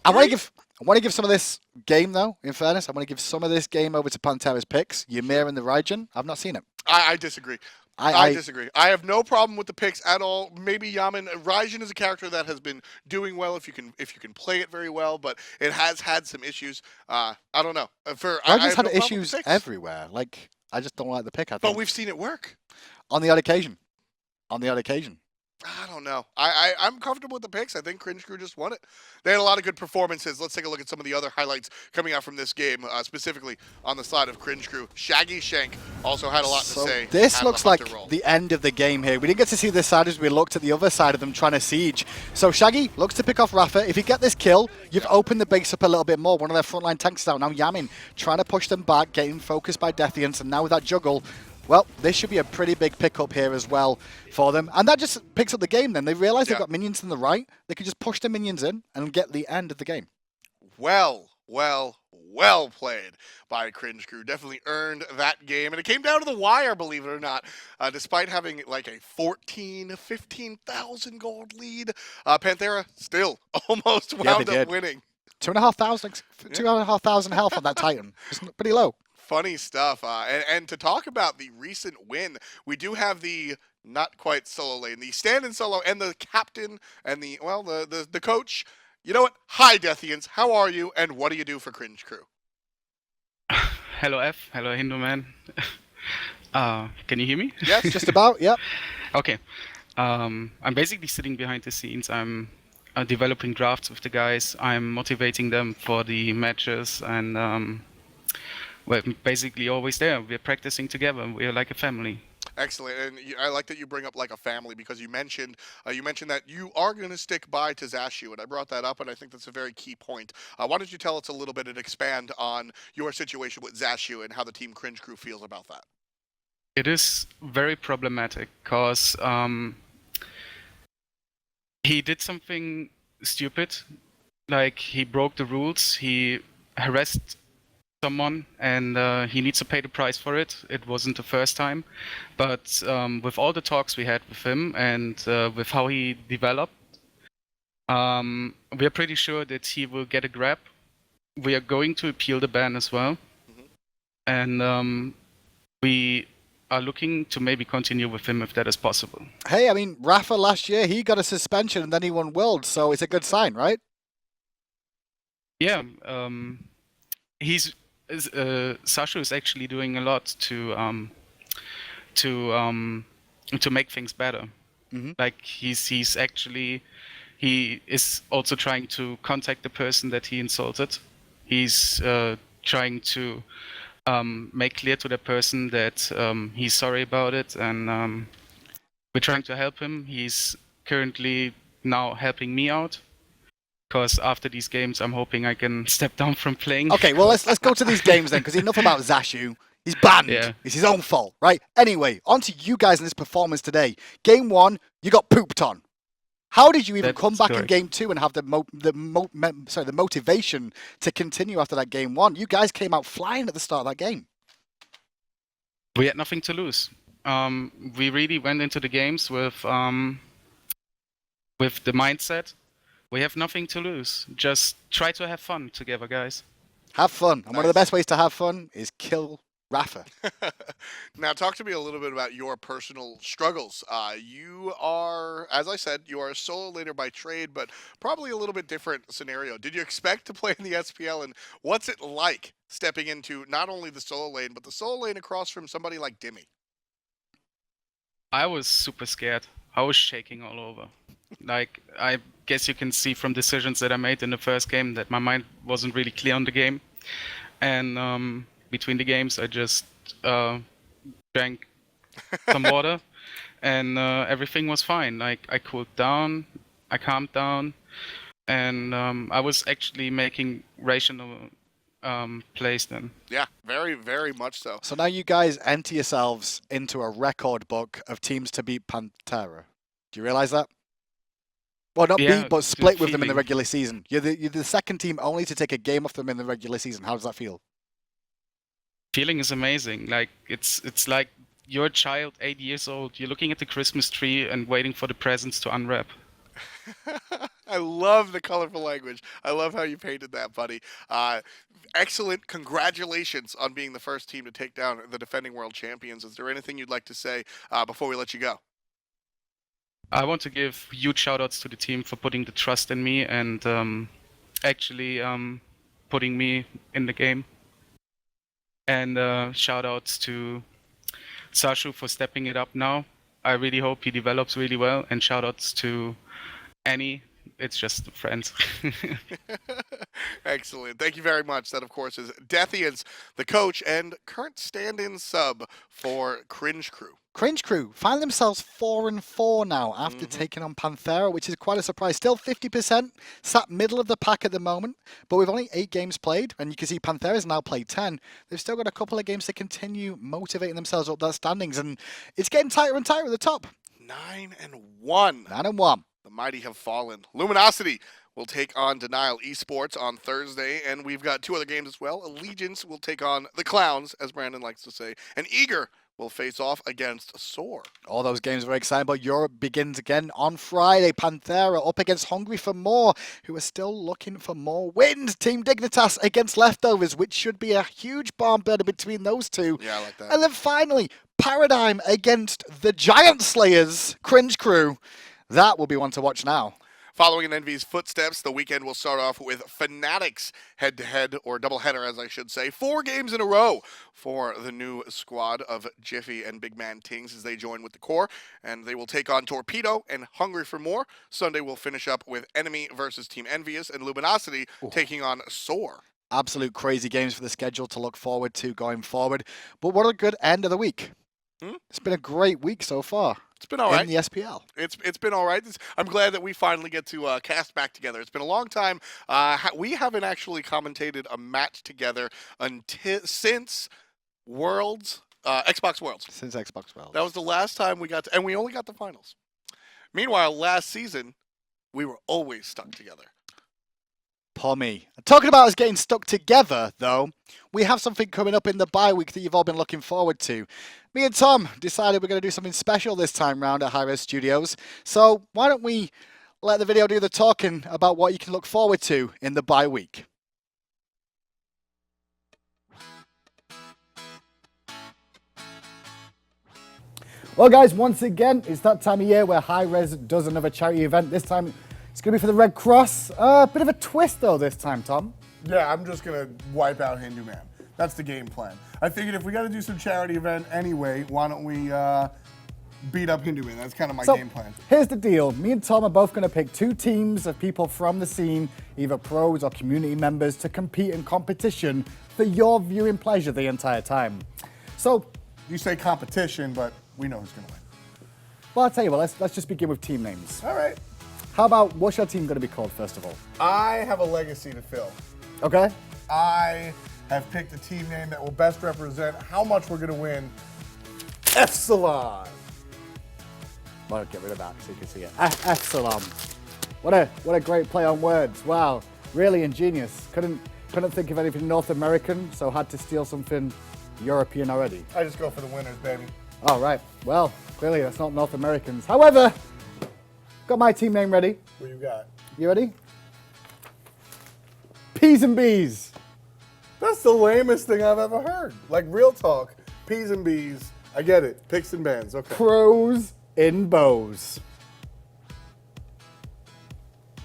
I want to give some of this game, though, in fairness. I want to give some of this game over to Panthera's picks. Ymir and the Raijin. I've not seen it. I disagree. I disagree. I have no problem with the picks at all. Maybe Yammyn. Raijin is a character that has been doing well if you can play it very well, but it has had some issues. I don't know. Raijin's had issues everywhere. Like, I just don't like the pick, I think. But we've seen it work. On the odd occasion. I don't know. I'm comfortable with the picks. I think Cringe Crew just won it. They had a lot of good performances. Let's take a look at some of the other highlights coming out from this game, specifically on the side of Cringe Crew. Shaggyshenk also had a lot to say. This looks like the end of the game here. We didn't get to see this side as we looked at the other side of them trying to siege. So Shaggy looks to pick off Raffer. If you get this kill, you've opened the base up a little bit more. One of their frontline tanks is out. Now Yammyn trying to push them back, getting focused by Deathiance, and now with that juggle, well, this should be a pretty big pickup here as well for them. And that just picks up the game then. They realize they've got minions on the right. They can just push the minions in and get the end of the game. Well played by Cringe Crew. Definitely earned that game. And it came down to the wire, believe it or not. Despite having like a 15,000 gold lead, Panthera still almost wound up winning. 2,500 health on that Titan. It's pretty low. Funny stuff. And to talk about the recent win, we do have the not quite solo lane, the stand-in solo, and the captain, and the coach. You know what? Hi, Deathiance. How are you, and what do you do for Cringe Crew? Hello, F. Hello, Hinduman. Can you hear me? Yes, just about, yep. Okay. I'm basically sitting behind the scenes. I'm developing drafts with the guys. I'm motivating them for the matches, and we're basically always there. We're practicing together. We're like a family. Excellent, and I like that you bring up like a family because you mentioned that you are going to stick by to Zashu, and I brought that up, and I think that's a very key point. Why don't you tell us a little bit and expand on your situation with Zashu and how the Team Cringe Crew feels about that? It is very problematic because he did something stupid, like he broke the rules. He harassed someone, and he needs to pay the price for it. It wasn't the first time, but with all the talks we had with him and with how he developed, we are pretty sure that he will get a grab. We are going to appeal the ban as well, and we are looking to maybe continue with him if that is possible. Hey, I mean, Rafa last year, he got a suspension and then he won Worlds, so it's a good sign, right? Yeah, Sashu is actually doing a lot to make things better. Like he is also trying to contact the person that he insulted. He's trying to make clear to the person that he's sorry about it, and we're trying to help him. He's currently now helping me out. Because after these games, I'm hoping I can step down from playing. Okay, well, let's go to these games then, because enough about Zashu. He's banned. Yeah. It's his own fault, right? Anyway, on to you guys in this performance today. Game 1, you got pooped on. How did you even come back in Game 2 and have the motivation to continue after that Game 1? You guys came out flying at the start of that game. We had nothing to lose. We really went into the games with the mindset. We have nothing to lose. Just try to have fun together, guys. Have fun. And one of the best ways to have fun is kill Raffer. Now, talk to me a little bit about your personal struggles. You are, as I said, you are a solo laner by trade, but probably a little bit different scenario. Did you expect to play in the SPL, and what's it like stepping into not only the solo lane, but the solo lane across from somebody like Dimi? I was super scared. I was shaking all over. Like, I guess you can see from decisions that I made in the first game that my mind wasn't really clear on the game. And between the games, I just drank some water, and everything was fine. Like, I cooled down, I calmed down, and I was actually making rational plays then. Yeah, very, very much so. So now you guys enter yourselves into a record book of teams to beat Panthera. Do you realize that? Well, not Yeah, beat, but the split with them in the feeling. regular season. You're the second team only to take a game off them in the regular season. How does that feel? Feeling is amazing. Like, it's like you're a child, 8 years old. You're looking at the Christmas tree and waiting for the presents to unwrap. I love the colorful language. I love how you painted that, buddy. Excellent. Congratulations on being the first team to take down the defending world champions. Is there anything you'd like to say before we let you go? I want to give huge shout-outs to the team for putting the trust in me and actually putting me in the game. And shout-outs to Sashu for stepping it up now. I really hope he develops really well. And shout-outs to Annie. It's just friends. Excellent. Thank you very much. That, of course, is Deathiance, the coach and current stand-in sub for Cringe Crew. Cringe Crew find themselves 4-4 now after taking on Panthera, which is quite a surprise. Still 50%, sat middle of the pack at the moment, but with only 8 games played, and you can see Panthera's now played 10. They've still got a couple of games to continue motivating themselves up their standings, and it's getting tighter and tighter at the top. 9-1. 9-1. The mighty have fallen. Luminosity will take on Denial Esports on Thursday, and we've got 2 other games as well. Allegiance will take on the Clowns, as Brandon likes to say, and Eager will face off against Soar. All those games are very exciting, but Europe begins again on Friday. Panthera up against Hungry for More, who are still looking for more wins. Team Dignitas against Leftovers, which should be a huge barn burner between those two. Yeah, I like that. And then finally, Paradigm against the Giant Slayers, Cringe Crew. That will be one to watch now. Following in Envy's footsteps, the weekend will start off with Fanatics head-to-head, or doubleheader as I should say. 4 games in a row for the new squad of Jiffy and Big Man Tings as they join with the core. And they will take on Torpedo and Hungry for More. Sunday will finish up with Enemy versus Team Envious and Luminosity taking on Soar. Absolute crazy games for the schedule to look forward to going forward. But what a good end of the week. It's been a great week so far. It's been all right. In the SPL. It's been all right. I'm glad that we finally get to cast back together. It's been a long time. We haven't actually commentated a match together since Worlds, Xbox Worlds. Since Xbox Worlds. That was the last time we got to, and we only got the finals. Meanwhile, last season, we were always stuck together. Poor me. Talking about us getting stuck together, though, we have something coming up in the bye week that you've all been looking forward to. Me and Thom decided we're going to do something special this time round at hi-rez Studios. So why don't we let the video do the talking about what you can look forward to in the bye week. Well, guys, once again, it's that time of year where hi-rez does another charity event. This time, it's going to be for the Red Cross. Bit of a twist, though, this time, Thom. Yeah, I'm just going to wipe out Hinduman. That's the game plan. I figured if we got to do some charity event anyway, why don't we beat up Hinduman? That's kind of my game plan. Here's the deal. Me and Thom are both going to pick 2 teams of people from the scene, either pros or community members, to compete in competition for your viewing pleasure the entire time. So, you say competition, but we know who's going to win. Well, I'll tell you what, let's just begin with team names. All right. How about, what's your team going to be called, first of all? I have a legacy to fill. Okay. I have picked a team name that will best represent how much we're going to win. Epsilon. Well, get rid of that so you can see it. Epsilon. What a great play on words. Wow, really ingenious. Couldn't think of anything North American, so had to steal something European already. I just go for the winners, baby. All right. Well, clearly that's not North Americans. However, got my team name ready. What you got? You ready? P's and B's. That's the lamest thing I've ever heard. Like, real talk, P's and B's. I get it. Picks and bands. Okay. Pros in bows.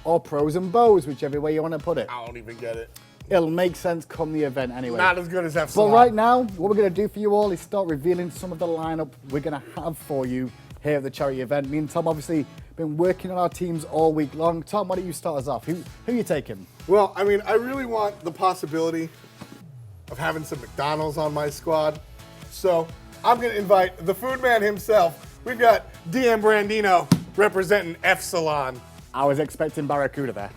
Or pros and bows, whichever way you want to put it. I don't even get it. it'll make sense come the event anyway. Not as good as But Epsilon. right now, what we're going to do for you all is start revealing some of the lineup we're going to have for you here at the charity event. Me and Thom obviously been working on our teams all week long. Thom, why don't you start us off? Who are you taking? Well, I mean, I really want the possibility of having some McDonald's on my squad. So I'm going to invite the food man himself. We've got DM Brandino representing Epsilon. I was expecting Barracuda there.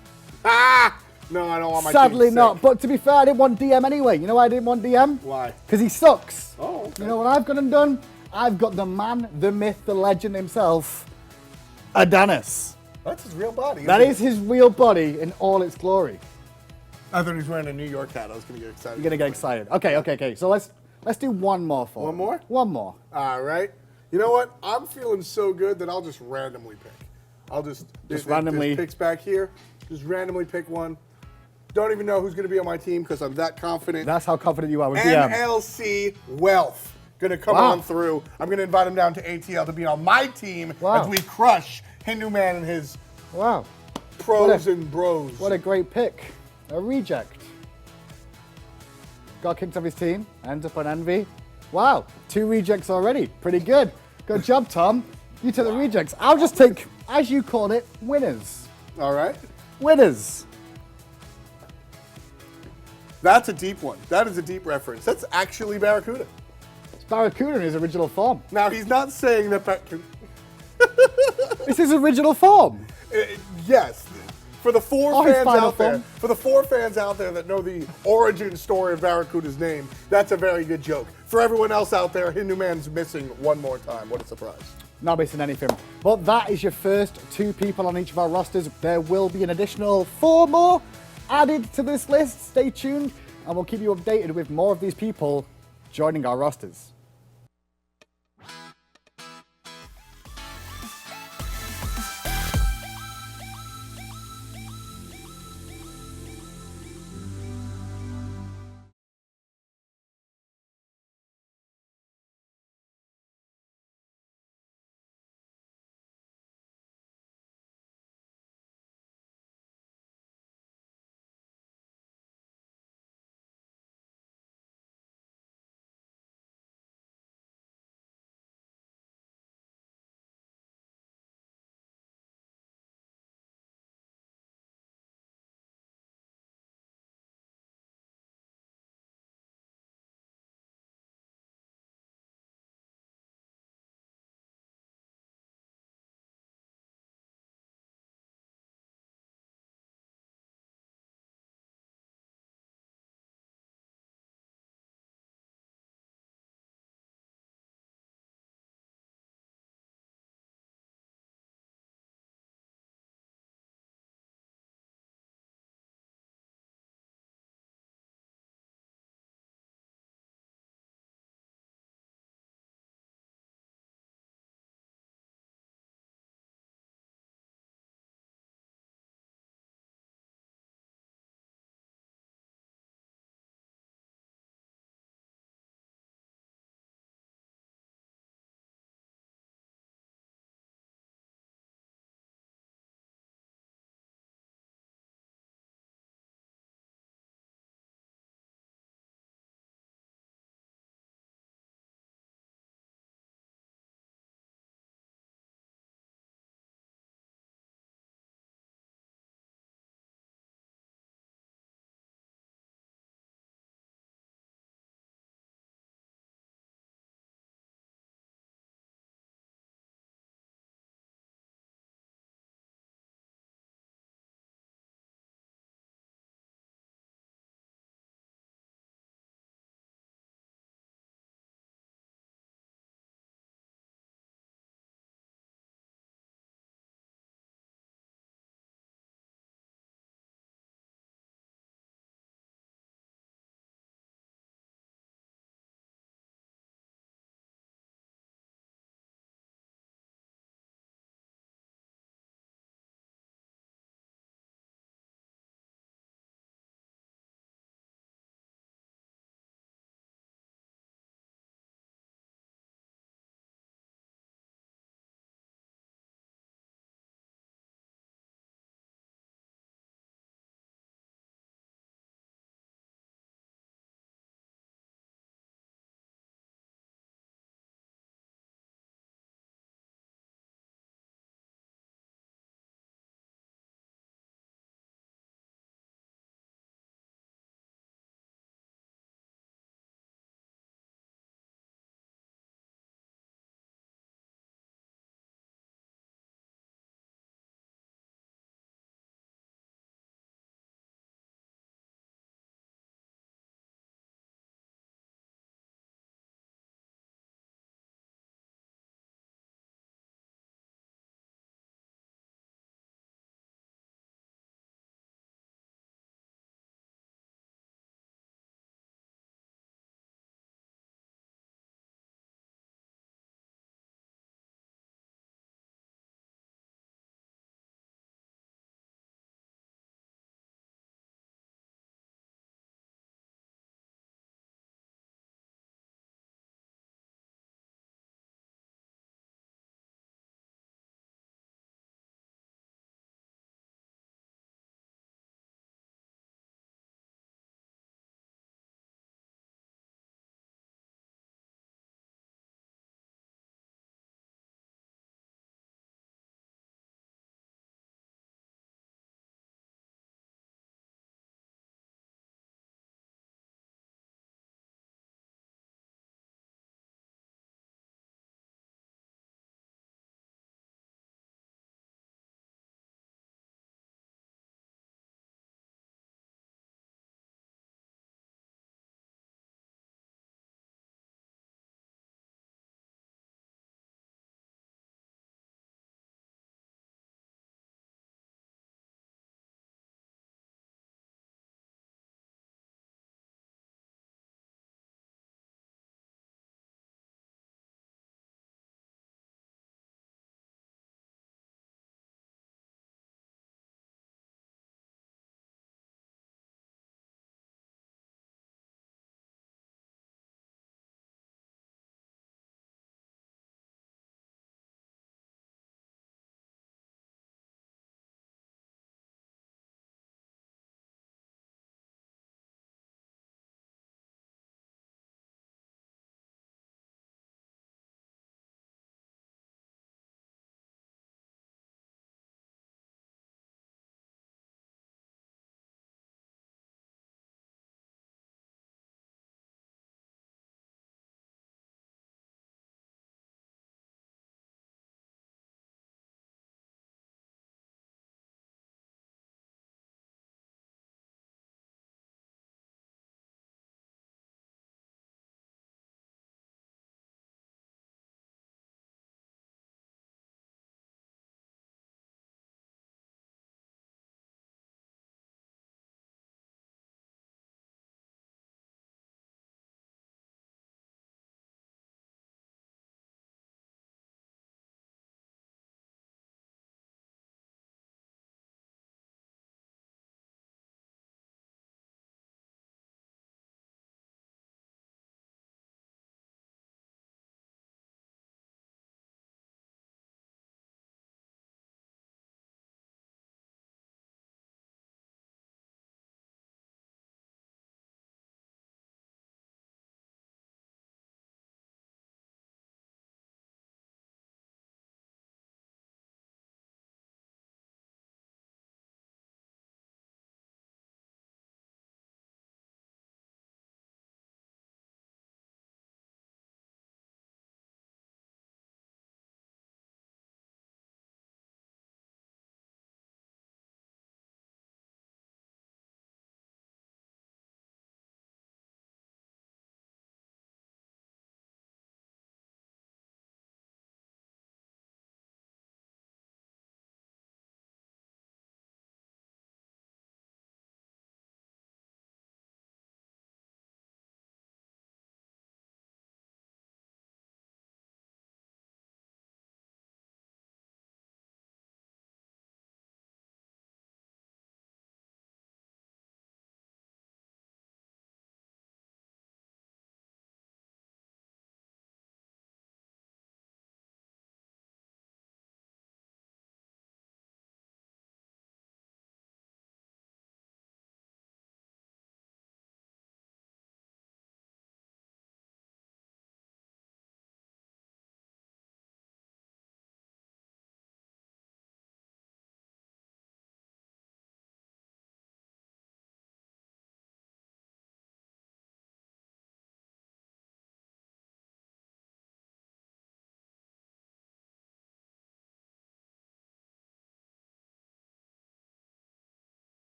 Ah! No, I don't want my Sadly team not. sick. But to be fair, I didn't want DM anyway. You know why I didn't want DM? Why? Because he sucks. Oh, okay. You know what I've gone and done? I've got the man, the myth, the legend himself, Adonis. That's his real body. That is his real body in all its glory. I thought he was wearing a New York hat. I was going to get excited. You're gonna get excited. Okay. So let's do one more for One him. more? One more. All right. You know what? I'm feeling so good that I'll just randomly pick. I'll just randomly. there's picks back here. Just randomly pick one. Don't even know who's going to be on my team because I'm that confident. That's how confident you are with DM. MLC Wealth going to come Wow. on through. I'm going to invite him down to ATL to be on my team Wow. as we crush Hinduman and his Wow. pros and bros. What a great pick. A reject. Got kicked off his team. Ends up on Envy. Wow. 2 rejects already. Pretty good. Good job, Thom. You took the rejects. I'll just take, as you call it, winners. All right. Winners. That's a deep one. That is a deep reference. That's actually Barracuda. It's Barracuda in his original form. Now, he's not saying that It's his original form. yes. For the four Oh, his fans final out there, form. for the 4 fans out there that know the origin story of Barracuda's name, that's a very good joke. For everyone else out there, Hinduman's missing one more time. What a surprise. Not missing anything. But that is your first 2 people on each of our rosters. There will be an additional 4 more added to this list. Stay tuned, and we'll keep you updated with more of these people joining our rosters.